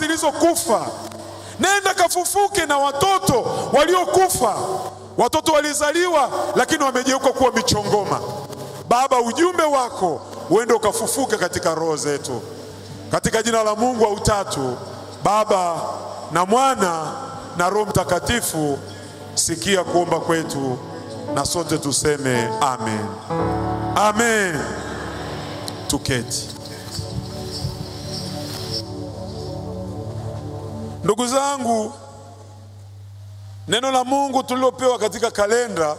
zilizokufa. Nenda kafufuke na watoto waliokufa. Watoto walizaliwa lakini wamegeuka kuwa michongoma. Baba, ujumbe wako uende ukafufuke katika roho zetu, katika jina la Mungu wa utatu, Baba na Mwana na Roho Mtakatifu. Sikia kuomba kwetu, na sote tuseme amen. Amen. Tuketi. Ndugu zangu, neno la Mungu tulilopewa katika kalenda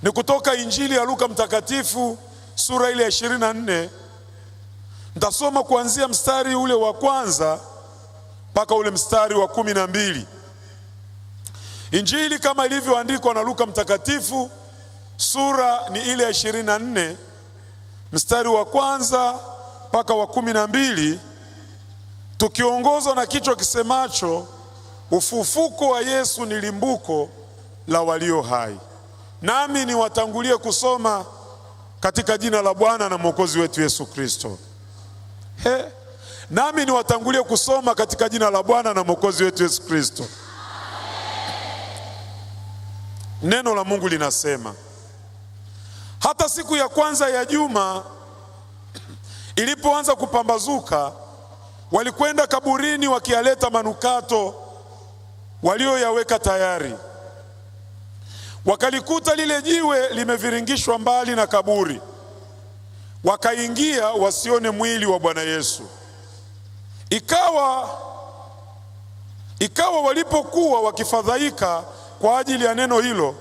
ni kutoka Injili ya Luka Mtakatifu sura ile ya 24. Nitasoma kuanzia mstari ule wa kwanza mpaka ule mstari wa 12. Injili kama ilivyoandikwa na Luka Mtakatifu sura ni ile ya 24, mstari wa kwanza mpaka wa 12, tukiongozwa na kichwa kisemacho ufufuko wa Yesu ni limbuko la walio hai. Nami niwatangulie kusoma katika jina la Bwana na Mwokozi wetu Yesu Kristo. Nami niwatangulie kusoma katika jina la Bwana na Mwokozi wetu Yesu Kristo. Neno la Mungu linasema, hata siku ya kwanza ya juma ilipoanza kupambazuka, walikwenda kaburini wakialeta manukato walioyaweka tayari. Wakalikuta lile jiwe limeviringishwa mbali na kaburi. Wakaingia wasione mwili wa Bwana Yesu. Ikawa walipokuwa wakifadhaika kwa ajili ya neno hilo,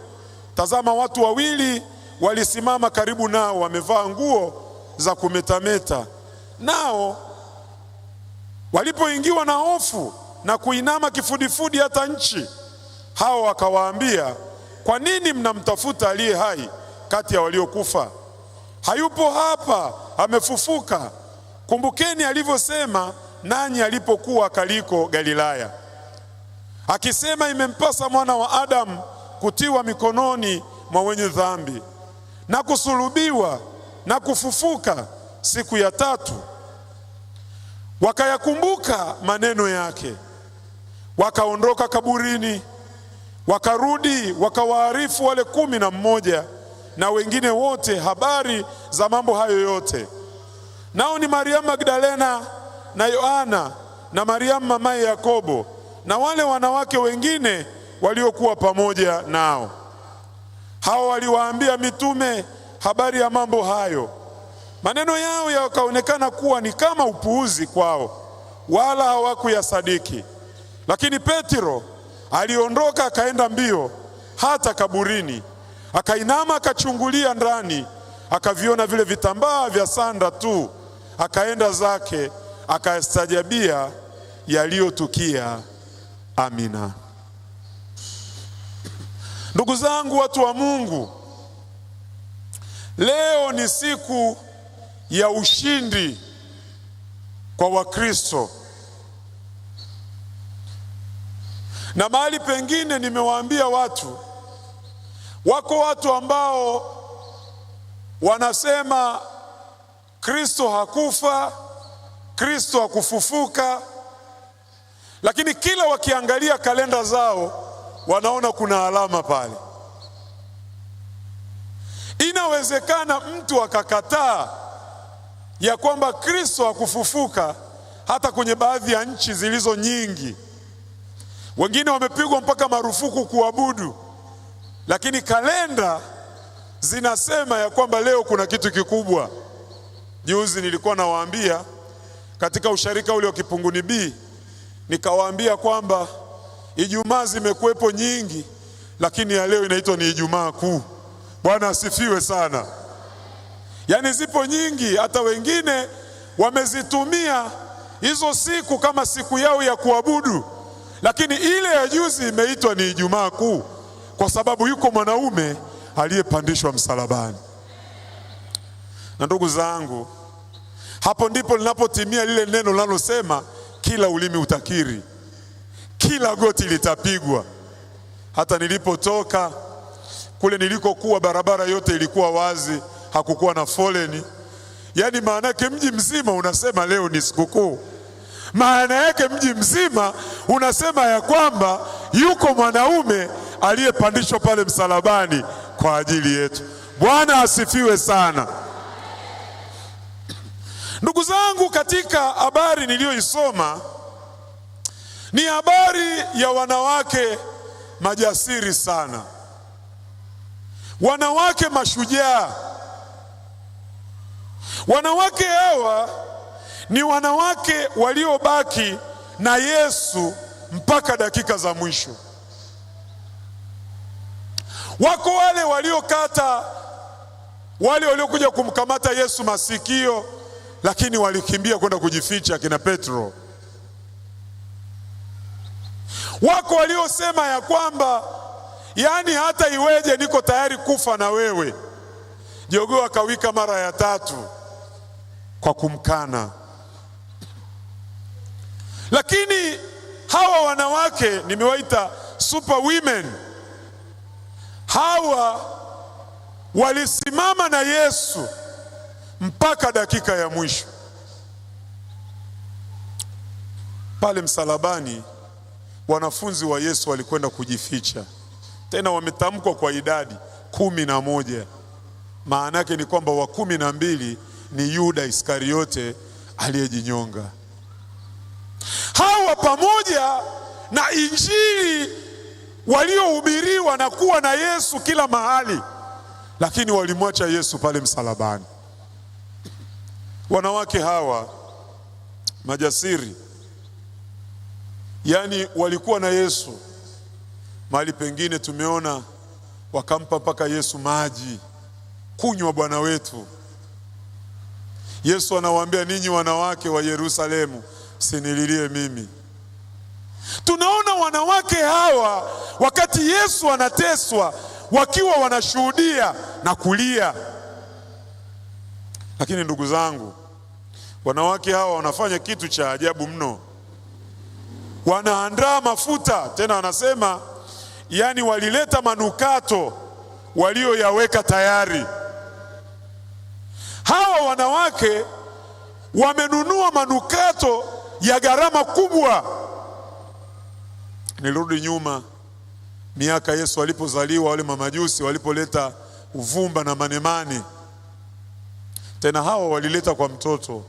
tazama, watu wawili walisimama karibu nao, wamevaa nguo za kumetameta. Nao walipoingiwa na hofu na kuinama kifudifudi hata nchi, hao wakawaambia, kwa nini mnamtafuta aliye hai kati ya waliokufa? Hayupo hapa, amefufuka. Kumbukeni alivyosema nanyi alipokuwa akaliko Galilaya, akisema, imempasa mwana wa Adamu kutiwa mikononi mwa wenye dhambi na kusulubiwa na kufufuka siku ya tatu. Wakayakumbuka maneno yake, wakaondoka kaburini, wakarudi wakawaarifu wale 11 na wengine wote habari za mambo hayo yote. Nao ni Mariamu Magdalena na Yohana na Mariamu mamaye Yakobo na wale wanawake wengine waliokuwa pamoja nao. Hao waliwaambia mitume habari ya mambo hayo. Maneno yao yakaonekana kuwa ni kama upuuzi kwao, wala hawakuyasadiki. Lakini Petro aliondoka akaenda mbio hata kaburini, akainama akachungulia ndani, akaviona vile vitambaa vya sanda tu, akaenda zake akastajabia yaliyotukia. Amina. Ndugu zangu, watu wa Mungu, leo ni siku ya ushindi kwa Wakristo. Na mahali pengine nimewaambia watu, wako watu ambao wanasema Kristo hakufa, Kristo hakufufuka, lakini kila wakiangalia kalenda zao wanaona kuna alama pale. Inawezekana mtu akakataa ya kwamba Kristo hakufufuka hata kwenye baadhi ya nchi zilizo nyingi. Wengine wamepigwa mpaka marufuku kuabudu, lakini kalenda zinasema ya kwamba leo kuna kitu kikubwa. Juzi nilikuwa nawaambia katika usharika ule wa Kipunguni B, nikawaambia kwamba Ijumaa zimekuwepo nyingi, lakini ya leo inaitwa ni Ijumaa Kuu. Bwana asifiwe sana. Yaani zipo nyingi, hata wengine wamezitumia hizo siku kama siku yao ya kuabudu, lakini ile ya juzi imeitwa ni Ijumaa Kuu kwa sababu yuko mwanaume aliyepandishwa msalabani. Na ndugu zangu, hapo ndipo linapotimia lile neno linalosema kila ulimi utakiri, kila goti litapigwa. Hata nilipotoka kule nilikokuwa, barabara yote ilikuwa wazi, hakukuwa na foleni. Yaani maana yake mji mzima unasema leo ni sikukuu. Maana yake mji mzima unasema ya kwamba yuko mwanaume aliyepandishwa pale msalabani kwa ajili yetu. Bwana asifiwe sana. Ndugu zangu, katika habari niliyoisoma ni habari ya wanawake majasiri sana, wanawake mashujaa. Wanawake hawa ni wanawake waliobaki na Yesu mpaka dakika za mwisho. Wako wale waliokata, wale waliokuja kumkamata Yesu masikio, lakini walikimbia kwenda kujificha, kina Petro. Wako waliosema ya kwamba yani hata iweje niko tayari kufa na wewe. Jogoo akawika mara ya 3 kwa kumkana. Lakini hawa wanawake nimewaita super women, hawa walisimama na Yesu mpaka dakika ya mwisho. Pale msalabani wanafunzi wa Yesu walikwenda kujificha, tena wametamkwa kwa idadi 11. Maana yake ni kwamba wa 12 ni Yuda Iskariote aliyejinyonga. Hawa pamoja na injili waliohubiriwa na kuwa na Yesu kila mahali, lakini walimwacha Yesu pale msalabani. Wanawake hawa majasiri, yani walikuwa na Yesu mahali pengine tumeona wakampa mpaka Yesu maji kunywa Bwana wetu. Yesu anawaambia, ninyi wanawake wa Yerusalemu, msinililie mimi. Tunaona wanawake hawa wakati Yesu anateswa wakiwa wanashuhudia na kulia. Lakini ndugu zangu, wanawake hawa wanafanya kitu cha ajabu mno. Wanaandaa mafuta, tena wanasema yani walileta manukato walioyaweka tayari. Hawa wanawake wamenunua manukato ya gharama kubwa. Nilirudi nyuma miaka Yesu alipozaliwa, wale mamajusi walipoleta uvumba na manemane, tena hawa walileta kwa mtoto.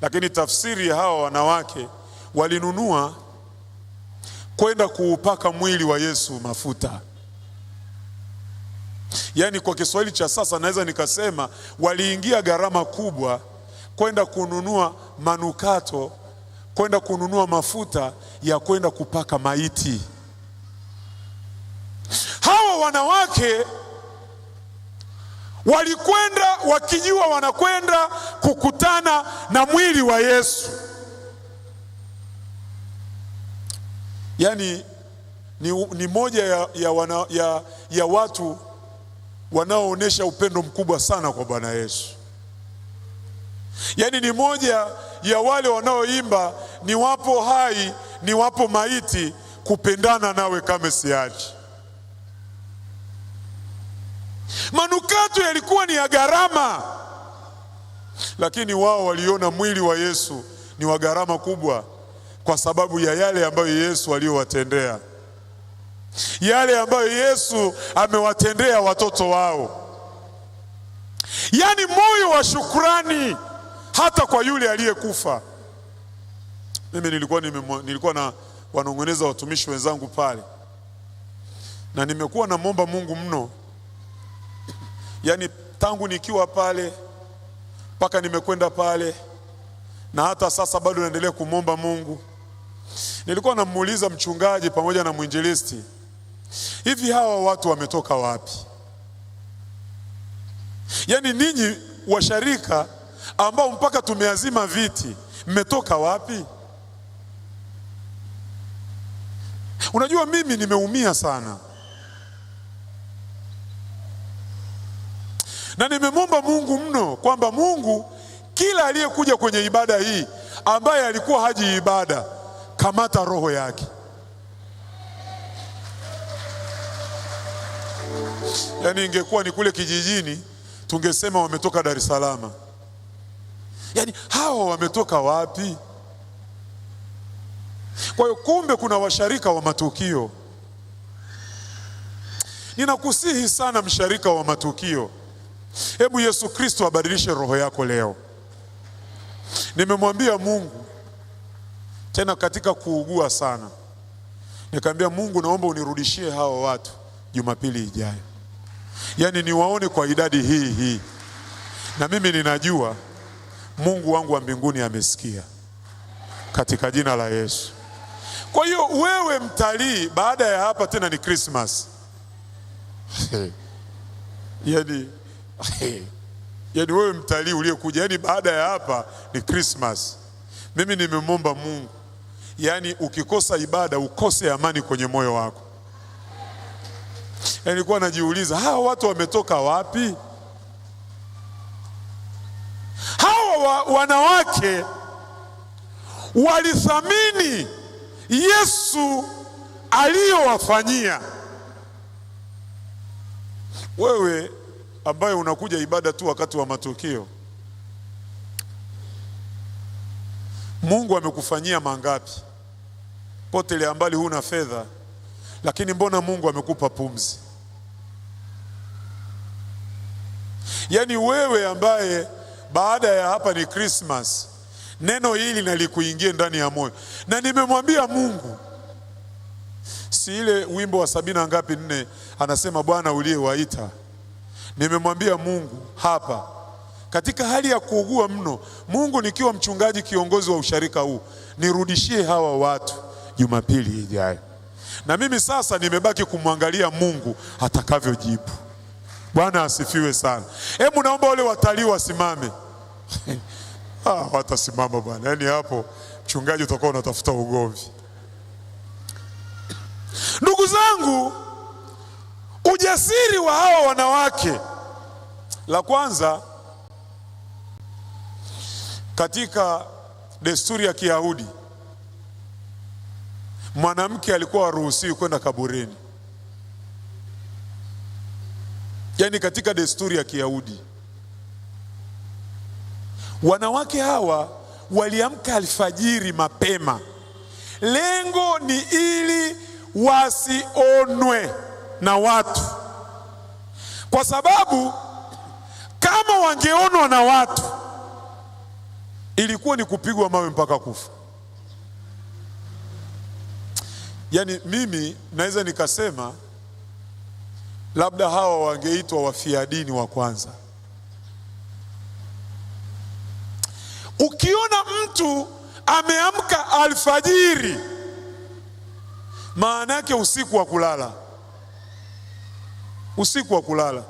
Lakini tafsiri ya hawa wanawake, walinunua kwenda kuupaka mwili wa Yesu mafuta. Yani kwa Kiswahili cha sasa naweza nikasema waliingia gharama kubwa kwenda kununua manukato, kwenda kununua mafuta ya kwenda kupaka maiti. Hawa wanawake walikwenda wakijua wanakwenda kukutana na mwili wa Yesu. Yani ni moja ya watu wanaoonyesha upendo mkubwa sana kwa Bwana Yesu. Yani ni moja ya wale wanaoimba, ni wapo hai ni wapo maiti, kupendana nawe kama siachi. Manukato yalikuwa ni ya gharama, lakini wao waliona mwili wa Yesu ni wa gharama kubwa kwa sababu ya yale ambayo Yesu aliyowatendea, yale ambayo Yesu amewatendea watoto wao. Yani moyo wa shukrani hata kwa yule aliyekufa. Mimi nilikuwa na wanongoneza watumishi wenzangu pale, na nimekuwa na muomba Mungu mno. Yani tangu nikiwa pale mpaka nimekwenda pale, na hata sasa bado naendelea kumwomba Mungu. Nilikuwa namuuliza mchungaji pamoja na mwinjilisti, hivi hawa watu wametoka wapi? Yani ninyi washarika ambao mpaka tumeazima viti, mmetoka wapi? Unajua mimi nimeumia sana, na nimemwomba Mungu mno kwamba Mungu, kila aliyekuja kwenye ibada hii ambaye alikuwa haji ibada, kamata roho yake. Yani ingekuwa ni kule kijijini tungesema wametoka Dar es Salaam. Yani hawa wametoka wapi? Kwa hiyo kumbe kuna washarika wa matukio. Ninakusihi sana msharika wa matukio, hebu Yesu Kristo abadilishe roho yako leo. Nimemwambia Mungu tena katika kuugua sana, nikamwambia Mungu, naomba unirudishie hawa watu Jumapili ijayo. Yaani niwaone kwa idadi hii. Na mimi ninajua Mungu wangu wa mbinguni amesikia, katika jina la Yesu. Kwa hiyo wewe mtalii, baada ya hapa tena ni Christmas. Yani wewe mtalii uliyekuja, yani baada ya hapa ni Christmas. Mimi nimemwomba Mungu, yani ukikosa ibada ukose amani kwenye moyo wako. Yani nilikuwa najiuliza, hawa watu wametoka wapi? Hawa wanawake walithamini Yesu aliyowafanyia. Wewe ambaye unakuja ibada tu wakati wa matukio, Mungu amekufanyia mangapi? Potelea mbali huna fedha, lakini mbona Mungu amekupa pumzi? Yaani wewe ambaye baada ya hapa ni Christmas, neno hili nalikuingie ndani ya moyo. Na nimemwambia Mungu, si ile wimbo wa 74 anasema Bwana uliyewaita. Nimemwambia Mungu hapa katika hali ya kuugua mno, Mungu nikiwa mchungaji kiongozi wa usharika huu, nirudishie hawa watu Jumapili ijayo. Na mimi sasa nimebaki kumwangalia Mungu atakavyojibu. Bwana asifiwe sana. Hebu naomba wale watalii wasimame. Watasimama bwana. Yaani hapo mchungaji utakuwa unatafuta ugomvi. Ndugu zangu, ujasiri wa hawa wanawake, la kwanza, katika desturi ya Kiyahudi mwanamke alikuwa haruhusiwi kwenda kaburini. Yaani katika desturi ya Kiyahudi wanawake hawa waliamka alfajiri mapema. Lengo ni ili wasionwe na watu, kwa sababu kama wangeonwa na watu ilikuwa ni kupigwa mawe mpaka kufa. Yaani mimi naweza nikasema labda hawa wangeitwa wafia dini wa kwanza. Ukiona mtu ameamka alfajiri, maana yake usiku wa kulala. Usiku wa kulala.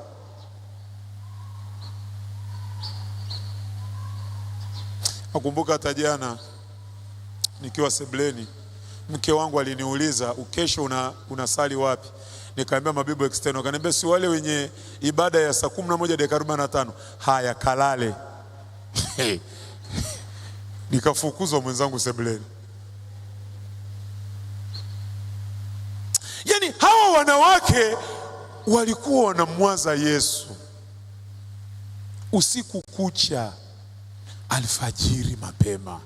Nakumbuka hata jana nikiwa sebleni, mke wangu aliniuliza, ukesho unasali wapi? Nikamwambia Mabibo External. Akaniambia si wale wenye ibada ya saa 11:45. Haya, kalale. Nikafukuzwa mwenzangu sebleni. Yaani hawa wanawake walikuwa wanamwaza Yesu usiku kucha, alfajiri mapema.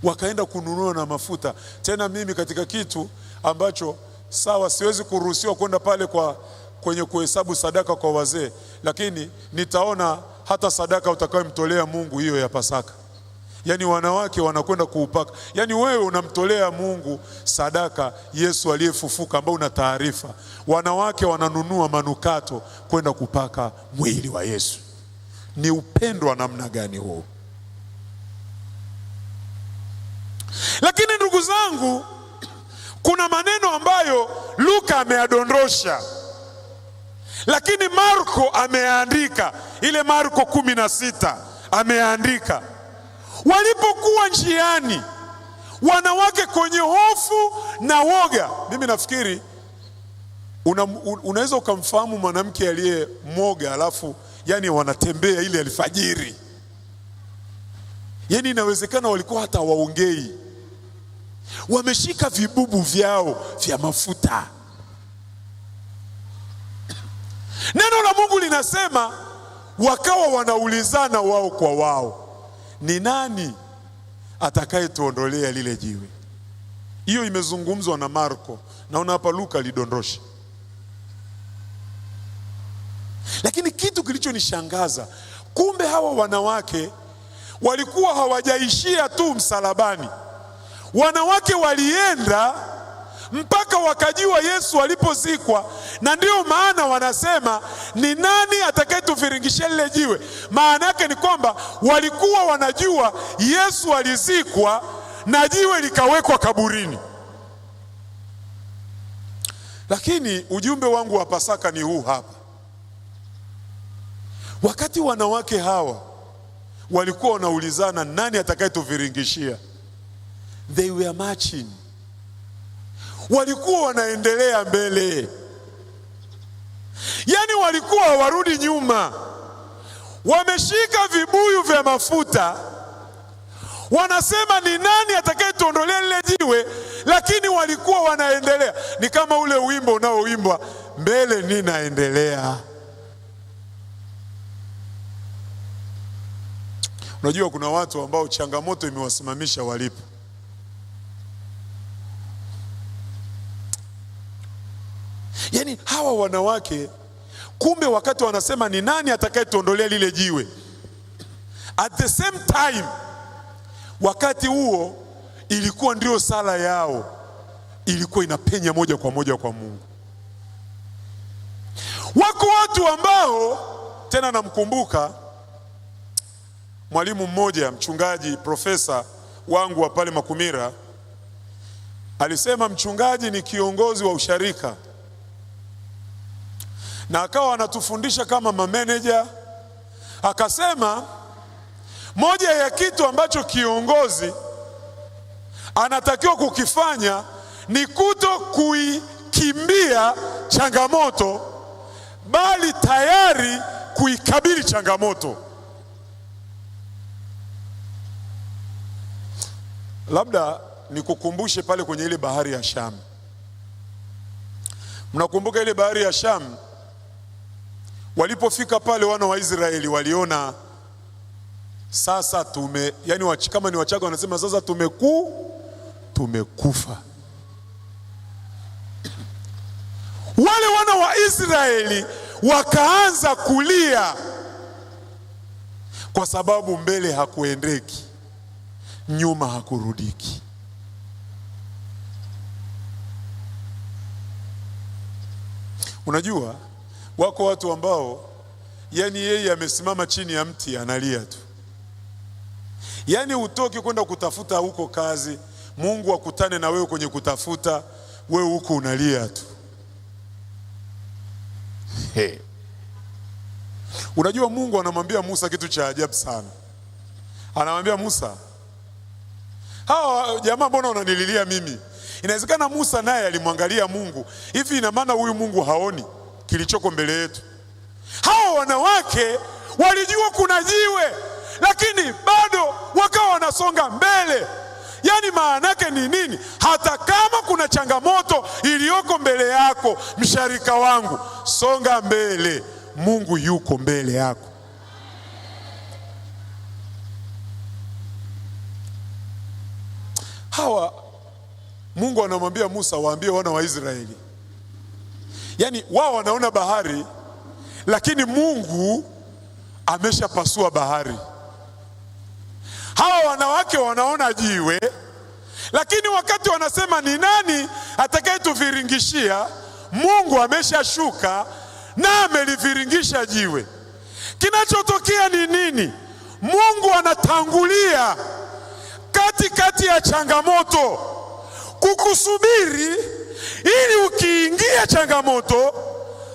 Wakaenda kununua na mafuta. Tena mimi katika kitu ambacho sawa siwezi kuruhusiwa kwenda pale kwenye kuhesabu sadaka kwa wazee, lakini nitaona hata sadaka utakayomtolea Mungu hiyo ya Pasaka. Yaani wanawake wanakwenda kuupaka. Yaani wewe unamtolea Mungu sadaka Yesu aliyefufuka ambao una taarifa. Wanawake wananunua manukato kwenda kupaka mwili wa Yesu. Ni upendo wa namna gani huo? Lakini ndugu zangu, kuna maneno ambayo Luka ameadondosha, lakini Marko ameandika. Ile Marko 16 ameandika, walipokuwa njiani wanawake kwenye hofu na woga. Mimi nafikiri unaweza ukamfahamu mwanamke aliye mwoga alafu yani wanatembea ile alfajiri. Yani inawezekana walikuwa hata waongei, wameshika vibubu vyao vya mafuta. Neno la Mungu linasema wakawa wanaulizana wao kwa wao, ni nani atakayetuondolea lile jiwe? Hiyo imezungumzwa na Marko. Naona hapa Luka alidondosha. Lakini kitu kilichonishangaza, kumbe hawa wanawake walikuwa hawajaishia tu msalabani. Wanawake walienda mpaka wakajua Yesu alipozikwa, na ndio maana wanasema ni nani atakayetuviringishia lile jiwe. Maana yake ni kwamba walikuwa wanajua Yesu alizikwa na jiwe likawekwa kaburini. Lakini ujumbe wangu wa Pasaka ni huu hapa. Wakati wanawake hawa walikuwa wanaulizana nani atakayetuviringishia, they were marching. Walikuwa wanaendelea mbele. Yani walikuwa hawarudi nyuma. Wameshika vibuyu vya mafuta. Wanasema ni nani atakayetuondolea lile jiwe, lakini walikuwa wanaendelea. Ni kama ule wimbo unaoimbwa, mbele ninaendelea. Unajua kuna watu ambao changamoto imewasimamisha walipo. Yani hawa wanawake, kumbe wakati wanasema ni nani atakayetuondolea lile jiwe, at the same time, wakati huo ilikuwa ndio sala yao, ilikuwa inapenya moja kwa moja kwa Mungu. Wako watu ambao, tena namkumbuka mwalimu mmoja, mchungaji, profesa wangu wa pale Makumira, alisema mchungaji ni kiongozi wa usharika, na akawa anatufundisha kama mameneja. Akasema moja ya kitu ambacho kiongozi anatakiwa kukifanya ni kuto kuikimbia changamoto, bali tayari kuikabili changamoto. Labda nikukumbushe pale kwenye ile bahari ya Shamu. Mnakumbuka ile bahari ya Shamu? Walipofika pale wana wa Israeli waliona sasa kama ni Wachaga wanasema sasa tumekufa. Wale wana wa Israeli wakaanza kulia kwa sababu mbele hakuendeki, nyuma hakurudiki. Unajua wako watu ambao yeye amesimama chini ya mti analia tu. Utoki kwenda kutafuta huko kazi, Mungu akutane na wewe kwenye kutafuta, wewe huko unalia tu. Unajua Mungu anamwambia Musa kitu cha ajabu sana. Anamwambia Musa, hawa jamaa mbona unanililia mimi? Inawezekana Musa naye alimwangalia Mungu, hivi ina maana huyu Mungu haoni kilichoko mbele yetu? Hawa wanawake walijua kuna jiwe, lakini bado wakawa wanasonga mbele. Maana yake ni nini? Hata kama kuna changamoto iliyoko mbele yako, msharika wangu, songa mbele. Mungu yuko mbele yako. Hawa Mungu anamwambia Musa waambie wana wa Israeli. Wao wanaona bahari, lakini Mungu ameshapasua bahari. Hawa wanawake wanaona jiwe, lakini wakati wanasema ni nani atakayetuviringishia, Mungu ameshashuka na ameliviringisha jiwe. Kinachotokea ni nini? Mungu anatangulia katikati ya changamoto kukusubiri, ili ukiingia changamoto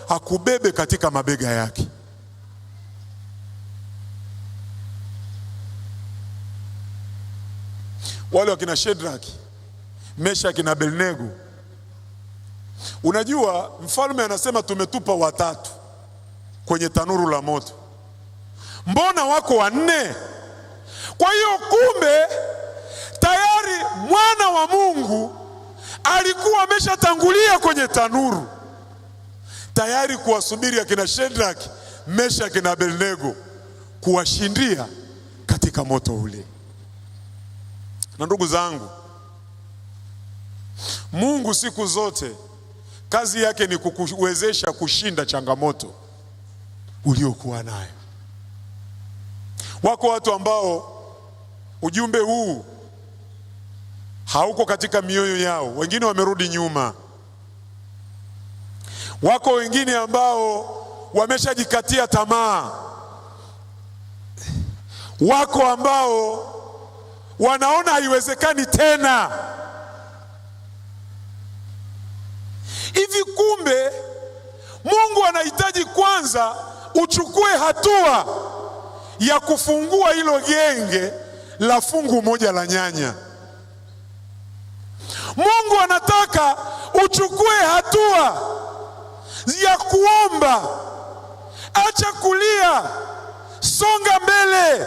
akubebe katika mabega yake. Wale wakina Shedraki, Meshaki na Abednego, unajua mfalme anasema tumetupa watatu kwenye tanuru la moto, mbona wako 4? Kwa hiyo kumbe tayari mwana wa Mungu alikuwa ameshatangulia kwenye tanuru, tayari kuwasubiri akina Shedraki, Meshaki na Abednego, kuwashindia katika moto ule. Na ndugu zangu, Mungu siku zote kazi yake ni kukuwezesha kushinda changamoto uliokuwa nayo. Wako watu ambao ujumbe huu hauko katika mioyo yao, wengine wamerudi nyuma. Wako wengine ambao wameshajikatia tamaa. Wako ambao wanaona haiwezekani tena. Hivi kumbe Mungu anahitaji kwanza uchukue hatua ya kufungua hilo genge la fungu moja la nyanya. Mungu anataka uchukue hatua ya kuomba. Acha kulia, songa mbele.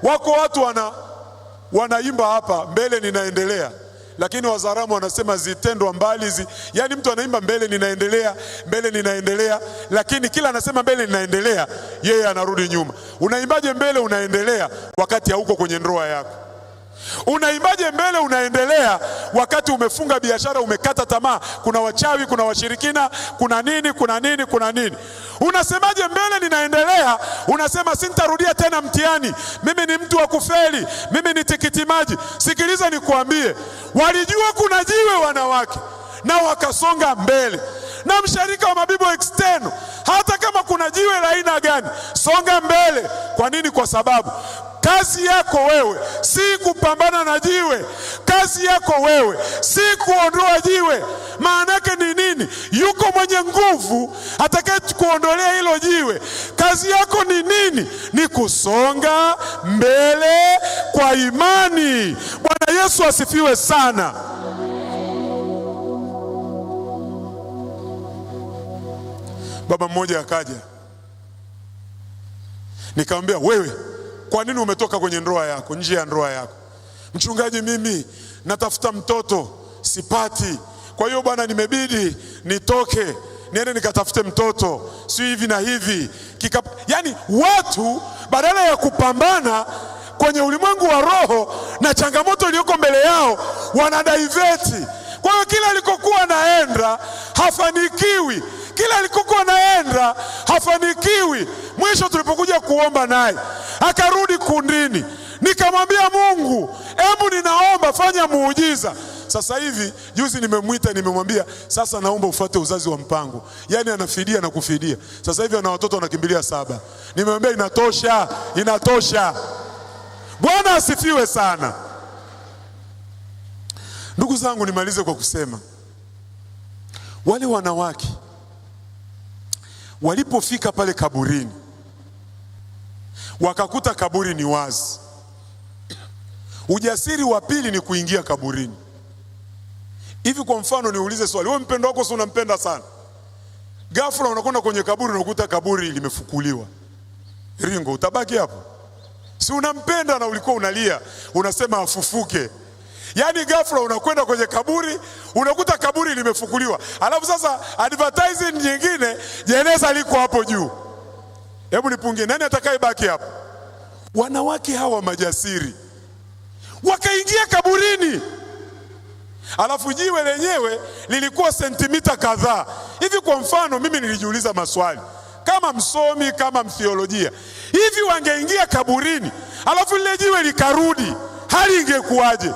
Wako watu wanaimba hapa, mbele ninaendelea, lakini Wazaramu wanasema zitendwa mbali yani mtu anaimba mbele ninaendelea, mbele ninaendelea, lakini kila anasema mbele ninaendelea, yeye anarudi nyuma. Unaimbaje mbele unaendelea wakati hauko kwenye ndoa yako? Unaimbaje mbele unaendelea wakati umefunga biashara, umekata tamaa, kuna wachawi, kuna washirikina, kuna nini? Unasemaje mbele ninaendelea? Unasema sintarudia tena mtihani, mimi ni mtu wa kufeli, mimi ni tikiti maji. Sikiliza nikuambie, walijua kuna jiwe wanawake na wakasonga mbele. Na mshirika wa Mabibo External, hata kama kuna jiwe la aina gani, songa mbele. Kwa nini? Kwa sababu kazi yako wewe si kupambana na jiwe. Kazi yako wewe si kuondoa jiwe. Maana yake ni nini? Yuko mwenye nguvu atakaye kuondolea hilo jiwe. Kazi yako ni nini? Ni kusonga mbele kwa imani. Bwana Yesu asifiwe sana. Baba mmoja akaja, nikamwambia, wewe kwa nini umetoka kwenye ndoa yako, nje ya ndoa yako? Mchungaji, mimi natafuta mtoto sipati, kwa hiyo bwana nimebidi nitoke niende nikatafute mtoto, si hivi na hivi. Yani watu badala ya kupambana kwenye ulimwengu wa roho na changamoto iliyoko mbele yao, wanadaiveti. Kwa hiyo kila alikokuwa naenda hafanikiwi, kila alikokuwa naenda hafanikiwi. Mwisho tulipokuja kuomba naye akarudi kundini. Nikamwambia Mungu, hebu ninaomba fanya muujiza. Sasa hivi juzi nimemwita, nimemwambia sasa naomba ufuate uzazi wa mpango. Yani anafidia na kufidia. Sasa hivi ana watoto wanakimbilia 7. Nimemwambia inatosha. Bwana asifiwe sana. Ndugu zangu, nimalize kwa kusema, wale wanawake walipofika pale kaburini, wakakuta kaburi ni wazi. Ujasiri wa pili ni kuingia kaburini. Hivi kwa mfano niulize swali, wewe mpendo wako si unampenda sana, ghafla unakwenda kwenye kaburi unakuta kaburi limefukuliwa, ringo, utabaki hapo? Si unampenda na ulikuwa unalia unasema afufuke. Yani ghafla unakwenda kwenye kaburi unakuta kaburi limefukuliwa, alafu sasa advertising nyingine, jeneza liko hapo juu. Hebu nipungie, nani atakayebaki hapo? Wanawake hawa majasiri wakaingia kaburini, alafu jiwe lenyewe lilikuwa sentimita kadhaa hivi. Kwa mfano mimi nilijiuliza maswali kama msomi, kama mtheolojia, hivi wangeingia kaburini alafu lile jiwe likarudi, hali ingekuwaje?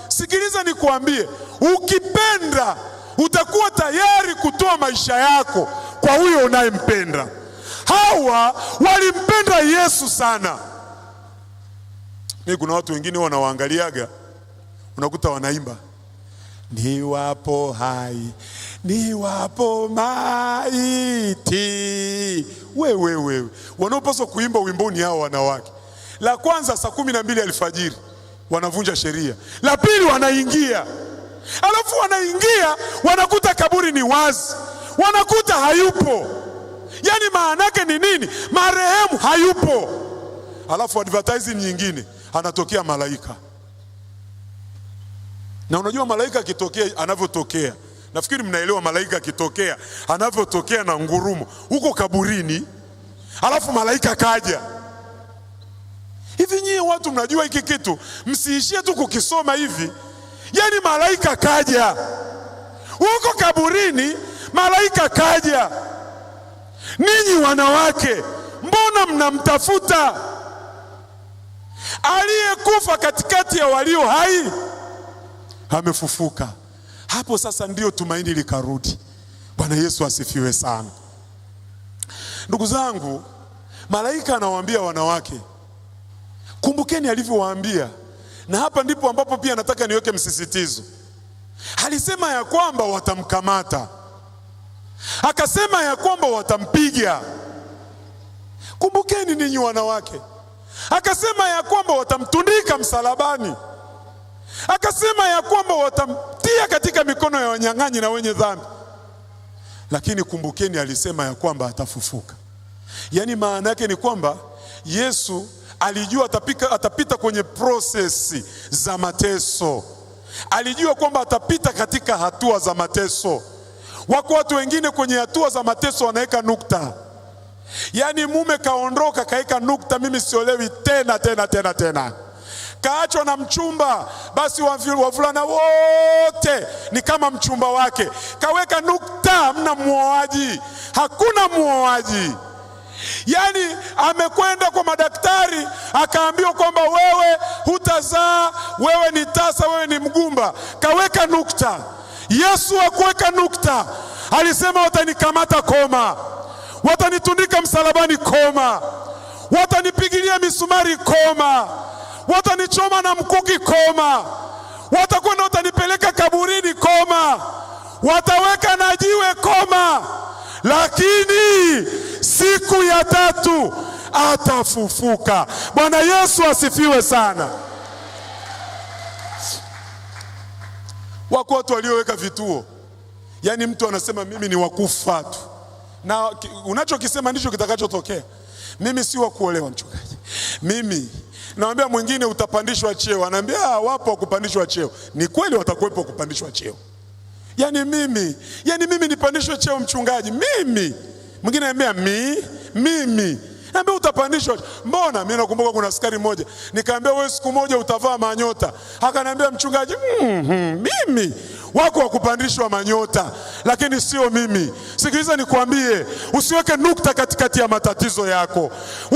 Sikiliza nikuambie, ukipenda utakuwa tayari kutoa maisha yako kwa huyo unayempenda. Hawa walimpenda Yesu sana. Mimi kuna watu wengine wanawaangaliaga, unakuta wanaimba niwapo hai, niwapo maiti. Wewe wanaopaswa kuimba wimboni hao wanawake. La kwanza saa 12 alfajiri wanavunja sheria. La pili wanaingia, alafu wanaingia wanakuta kaburi ni wazi, wanakuta hayupo. Yani maana yake ni nini? Marehemu hayupo. Alafu advertising nyingine, anatokea malaika. Na unajua malaika akitokea anavyotokea, nafikiri mnaelewa malaika akitokea anavyotokea na ngurumo huko kaburini, alafu malaika kaja. Hivi nyie watu mnajua hiki kitu, msiishie tu kukisoma hivi. Yani malaika kaja huko kaburini, malaika kaja. Ninyi wanawake, mbona mnamtafuta aliyekufa katikati ya walio hai? Amefufuka. Hapo sasa ndio tumaini likarudi. Bwana Yesu asifiwe sana. Ndugu zangu, malaika anawaambia wanawake, kumbukeni alivyowaambia. Na hapa ndipo ambapo pia nataka niweke msisitizo. Alisema ya kwamba watamkamata, akasema ya kwamba watampiga. Kumbukeni ninyi wanawake. Akasema ya kwamba watamtundika msalabani, akasema ya kwamba watamtia katika mikono ya wanyang'anyi na wenye dhambi. Lakini kumbukeni alisema ya kwamba atafufuka. Yani maana yake ni kwamba Yesu alijua atapita kwenye prosesi za mateso. Alijua kwamba atapita katika hatua za mateso. Wako watu wengine kwenye hatua za mateso wanaweka nukta. Yani mume kaondoka kaeka nukta, mimi siolewi tena. Kaachwa na mchumba, basi wavulana wote ni kama mchumba wake. Kaweka nukta, hamna muoaji, hakuna muoaji. Yani amekwenda kwa madaktari, akaambiwa kwamba wewe hutazaa, wewe ni tasa, wewe ni mgumba. Kaweka nukta. Yesu hakuweka nukta. Alisema watanikamata, koma. Watanitundika msalabani, koma. Watanipigilia misumari, koma. Watanichoma na mkuki, koma. Watakwenda watanipeleka kaburini, koma. Wataweka na jiwe, koma. Lakini siku ya tatu atafufuka. Bwana Yesu asifiwe sana. Wako watu walioweka vituo. Yani mtu anasema mimi ni wakufa tu, na unachokisema ndicho kitakachotokea. Mimi si wa kuolewa mchungaji. Mimi naambia mwingine utapandishwa cheo, anaambia wapo wa kupandishwa cheo. Ni kweli watakuwepo kupandishwa cheo. Yani mimi nipandishwe cheo mchungaji? Mimi. Mwingine anambia mimi naambia utapandishwa. Mbona? Mimi nakumbuka kuna askari mmoja, nikaambia wewe siku moja utavaa manyota. Akaniambia mchungaji, mimi wako wa kupandishwa manyota, lakini sio mimi. Sikiliza nikwambie, usiweke nukta katikati ya matatizo yako.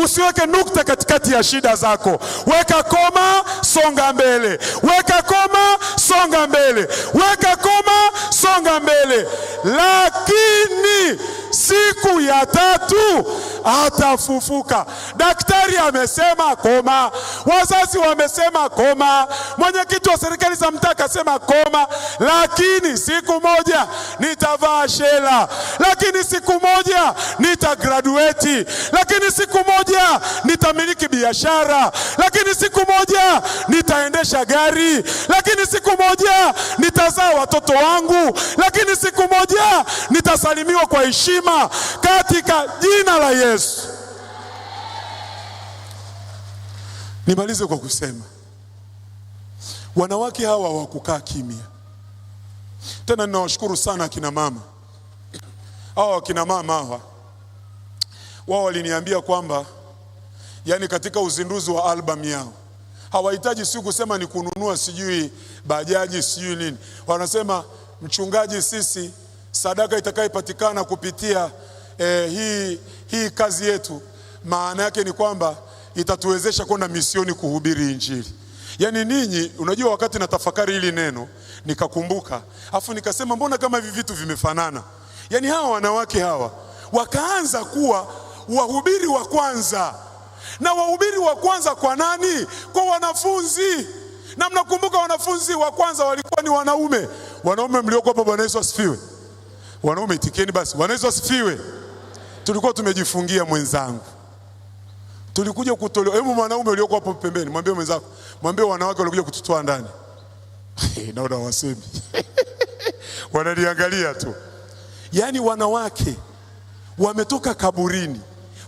Usiweke nukta katikati ya shida zako. Weka koma, songa mbele. Weka koma, songa mbele. Weka koma, songa mbele. Lakini siku ya tatu atafufuka. Daktari amesema koma, wazazi wamesema koma, mwenyekiti wa serikali za mtaa akasema koma. Lakini siku moja nitavaa shela, lakini siku moja nitagraduate, lakini siku moja nitamiliki biashara, lakini siku moja nitaendesha gari, lakini siku moja nitazaa watoto wangu, lakini siku moja nitasalimiwa kwa heshima katika jina la Yesu. Nimalize kwa kusema, wanawake hawa hawakukaa kimya. Tena ninawashukuru sana akina mama. Akina mama hawa, wao waliniambia kwamba yani katika uzinduzi wa album yao hawahitaji si kusema ni kununua sijui bajaji sijui nini. Wanasema mchungaji, sisi sadaka itakayopatikana kupitia hii kazi yetu, maana yake ni kwamba itatuwezesha kwenda misioni kuhubiri injili. Yani ninyi, unajua wakati natafakari hili neno nikakumbuka, afu nikasema mbona kama hivi vitu vimefanana. Yani hawa wanawake hawa wakaanza kuwa wahubiri wa kwanza. Na wahubiri wa kwanza kwa nani? Kwa wanafunzi. Na mnakumbuka wanafunzi wa kwanza walikuwa ni wanaume. Wanaume mlioko hapa, Bwana Yesu asifiwe. Wanaume itikeni basi, Bwana Yesu asifiwe. Tulikuwa tumejifungia mwenzangu. Tulikuja kutolewa. Hebu mwanaume ulioko hapo pembeni, mwambie mwenzako, mwambie wanawake walikuja kututoa ndani. Naona wasemi. Wananiangalia tu. Yani wanawake wametoka kaburini.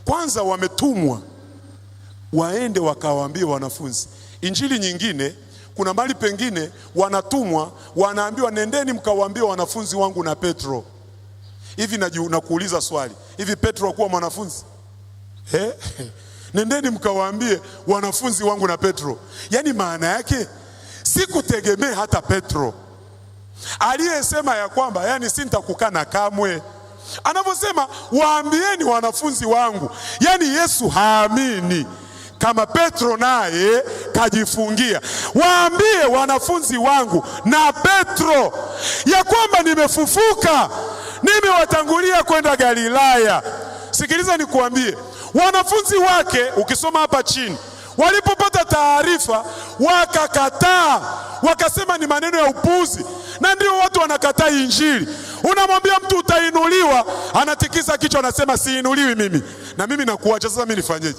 Kwanza wametumwa waende wakawaambie wanafunzi. Injili nyingine, kuna mahali pengine wanatumwa wanaambiwa nendeni mkawaambie wanafunzi wangu na Petro. Hivi nakuuliza swali, hivi Petro hakuwa mwanafunzi? Nendeni mkawaambie wanafunzi wangu na Petro. Yani maana yake Sikutegemea hata Petro aliyesema ya kwamba yani sitakukana kamwe. Anaposema waambieni wanafunzi wangu, yani Yesu haamini kama Petro naye kajifungia. Waambie wanafunzi wangu na Petro ya kwamba nimefufuka, nimewatangulia kwenda Galilaya. Sikiliza nikuambie, wanafunzi wake ukisoma hapa chini, walipopata taarifa wakakataa, wakasema ni maneno ya upuzi. Na ndio watu wanakataa injili. Unamwambia mtu utainuliwa, anatikisa kichwa anasema siinuliwi mimi. Na mimi nakuacha, sasa mimi nifanyeje?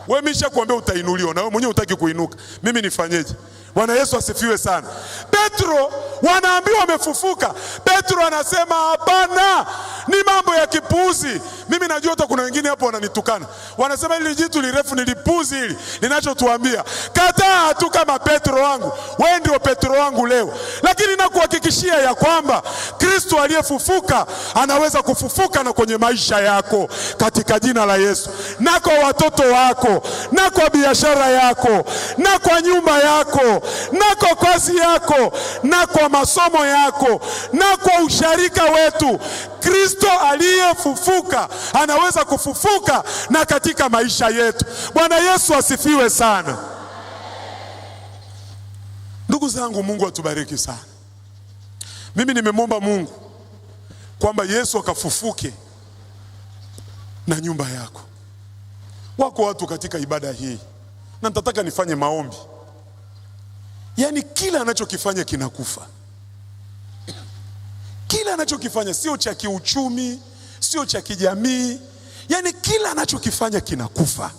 Wewe misha kuambia utainuliwa na wewe mwenyewe hutaki kuinuka. Mimi nifanyeje? Bwana Yesu asifiwe sana. Petro wanaambiwa wamefufuka. Petro anasema hapana, ni mambo ya kipuzi. Mimi najua hata kuna wengine hapo wananitukana. Wanasema hili jitu lirefu ni lipuzi hili. Ninachotuambia, kataa tu kama Petro wangu. Wewe ndio Petro wangu leo. Lakini nakuhakikishia ya kwamba Kristo aliyefufuka anaweza kufufuka na kwenye maisha yako katika jina la Yesu. Na kwa watoto wako, na kwa biashara yako, na kwa nyumba yako, na kwa kazi yako, na kwa masomo yako, na kwa usharika wetu. Kristo aliyefufuka anaweza kufufuka na katika maisha yetu. Bwana Yesu asifiwe sana. Ndugu zangu, Mungu atubariki sana. Mimi nimemwomba Mungu kwamba Yesu akafufuke na nyumba yako. Wako watu katika ibada hii na nitataka nifanye maombi, yani kila anachokifanya kinakufa. Kila anachokifanya sio cha kiuchumi, sio cha kijamii, yani kila anachokifanya kinakufa.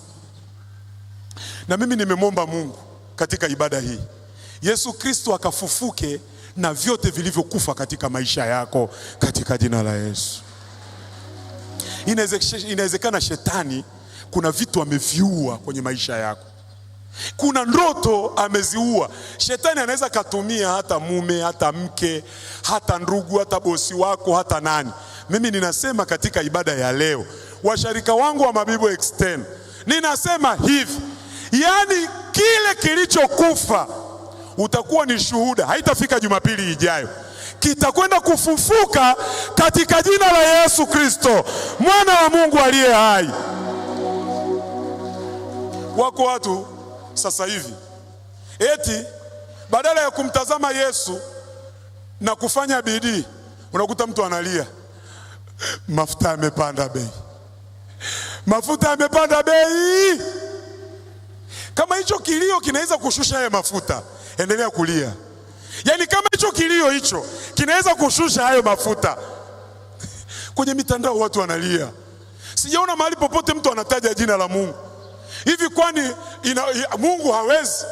Na mimi nimemwomba Mungu katika ibada hii, Yesu Kristo akafufuke na vyote vilivyokufa katika maisha yako katika jina la Yesu. Inawezekana shetani kuna vitu ameviua kwenye maisha yako. Kuna ndoto ameziua. Shetani anaweza katumia hata mume, hata mke, hata ndugu, hata bosi wako, hata nani. Mimi ninasema katika ibada ya leo, washarika wangu wa Mabibo Extend, ninasema hivi, yani kile kilichokufa utakuwa ni shuhuda, haitafika Jumapili ijayo, kitakwenda kufufuka katika jina la Yesu Kristo, mwana wa Mungu aliye hai. Wako watu sasa hivi eti badala ya kumtazama Yesu na kufanya bidii, unakuta mtu analia, mafuta yamepanda bei, mafuta yamepanda bei. Kama hicho kilio kinaweza kushusha haya mafuta, endelea kulia. Yani kama hicho kilio hicho kinaweza kushusha hayo mafuta. Kwenye mitandao watu wanalia. Sijaona mahali popote mtu anataja jina la Mungu. Hivi kwani Mungu hawezi?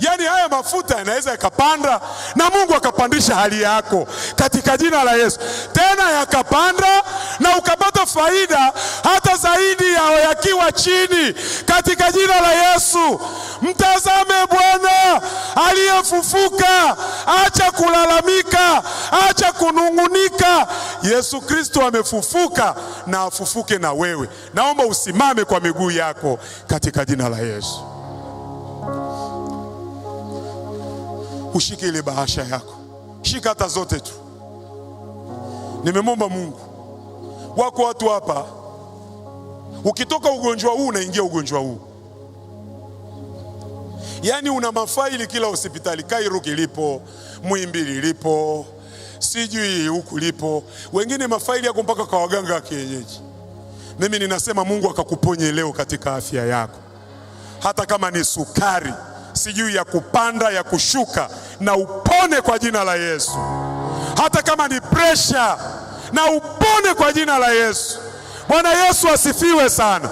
Yani haya mafuta yanaweza yakapanda na Mungu akapandisha hali yako katika jina la Yesu. Tena yakapanda na ukapata faida hata zaidi ya yakiwa chini katika jina la Yesu. Mtazame Bwana aliyefufuka, acha kulalamika, acha kunungunika. Yesu Kristo amefufuka na afufuke na wewe. Naomba usimame kwa miguu yako katika jina la Yesu. Ushike ile bahasha yako, shika hata zote tu. Nimemwomba Mungu. Wako watu hapa, ukitoka ugonjwa huu unaingia ugonjwa huu. Yani una mafaili kila hospitali, Kairu kilipo, Muhimbili lipo, sijui huku lipo, wengine mafaili yako mpaka kwa waganga wa kienyeji. Mimi ninasema Mungu akakuponye leo katika afya yako. Hata kama ni sukari, sijui ya kupanda, ya kushuka, na upone kwa jina la Yesu. Hata kama ni pressure, na upone kwa jina la Yesu. Bwana Yesu asifiwe sana.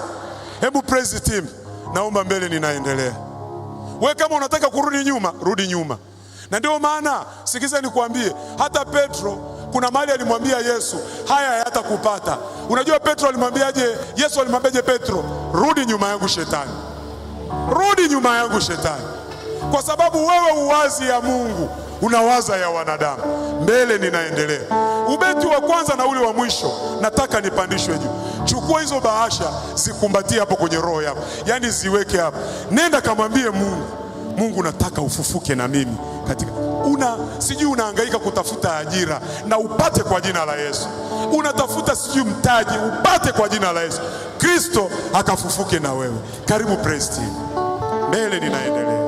Hebu praise team, naomba mbele, ninaendelea. Wewe kama unataka kurudi nyuma, rudi nyuma. Na ndio maana sikiza nikuambie, hata Petro kuna mahali alimwambia Yesu, haya hayatakupata. Unajua Petro alimwambiaje? Yesu alimwambiaje Petro? Rudi nyuma yangu shetani. Rudi nyuma yangu shetani. Kwa sababu wewe uwazi ya Mungu, unawaza ya wanadamu. Mbele ninaendelea. Ubeti wa kwanza na ule wa mwisho nataka nipandishwe juu. Chukua hizo bahasha, zikumbatie hapo kwenye roho yako. Yani ziweke hapo. Nenda kamwambie Mungu, Mungu nataka ufufuke na mimi katika sijui unahangaika kutafuta ajira na upate kwa jina la Yesu. Unatafuta sijui mtaji upate kwa jina la Yesu. Kristo akafufuke na wewe. Karibu praise team. Mbele ninaendelea.